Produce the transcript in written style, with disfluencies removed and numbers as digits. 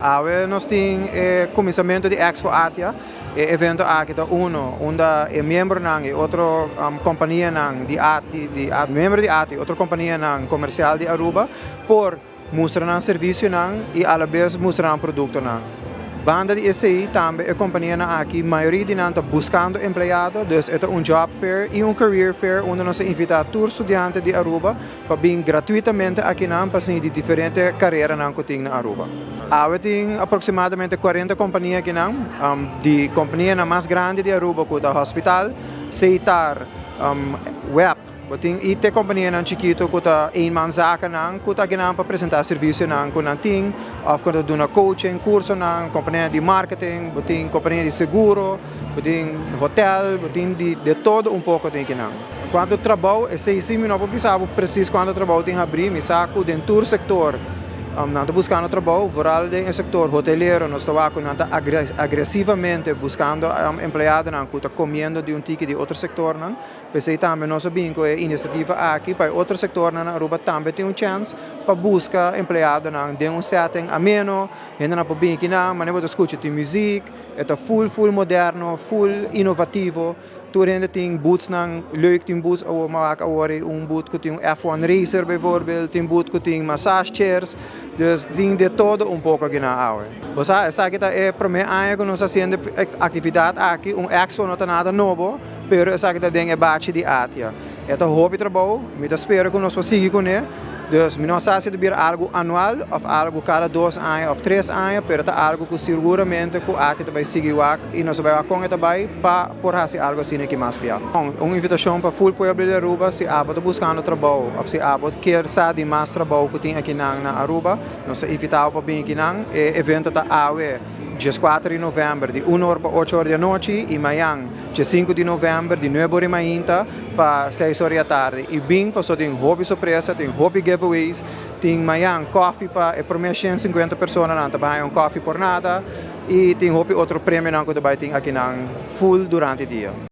Nós temos o começamento de Expo Atia, evento aqui da uno, onde é membro e outra companhia de ati, membro de ati, outra companhia comercial de Aruba, por mostrar serviço e à vez mostrar produto Banda de SI também é companhia aqui, maioria de nós está buscando empregado, então é job fair e career fair onde nós invitamos todos os estudantes de Aruba para vir gratuitamente aqui para seguir de diferentes carreiras que tem na Aruba. Tem aproximadamente 40 companhias aqui, de companhia mais grande de Aruba, como o hospital, Seitar, Web, e tem companhia chiquito que está em manzaka que está aqui para apresentar serviço que tem, ou que está coaching, curso, companhia de marketing, tem companhia de seguro, tem hotel, tem de todo pouco aqui. Quando trabalho, se não precisava preciso quando trabalho tem abrir, me saco dentro do setor. Nós estamos buscando trabalho, vooral no setor hoteleiro, nós estamos agressivamente buscando empregados que estão comendo de ticket de outro setor. Pensei também nós sabemos que a iniciativa aqui para outro setor na Aruba também tem chance para buscar empregados de setting ameno, ainda não podemos aqui, mas não escutar de música, é full moderno, full inovativo. Toen tem boots leuk, tem boots agora boot que tem F1 racer bijvoorbeeld, tem boot que tem massage chairs, dus tem de todo pouco aqui na área. Você sabe que é para mim que nós fazendo atividade aqui, expo não está nada novo, mas sabe que tem bate de atia. É um hobby trabalho, me espero que nós possamos com ele. Dus não sei se é algo anual ou algo cada 2 anos ou 3 anos, mas é algo que seguramente que a gente vai seguir e nós vamos com ele também para fazer algo assim que mais bem. Uma invitação para full pueblo de Aruba, se a está buscando trabalho ou se a quer saber mais trabalho que tem aqui na Aruba, nós invitamos para vir aqui na evento da AWE. Dia 4 de novembro, de 1 hora para 8 horas da noite, e amanhã, dia 5 de novembro, de 9 horas da manhã para 6 horas da tarde. E bem, passou tem hobby surpresa, tem hobby giveaways, tem amanhã coffee para para 150 pessoas, não trabalham coffee por nada, e tem hobby outro prêmio que também tem aqui full durante o dia.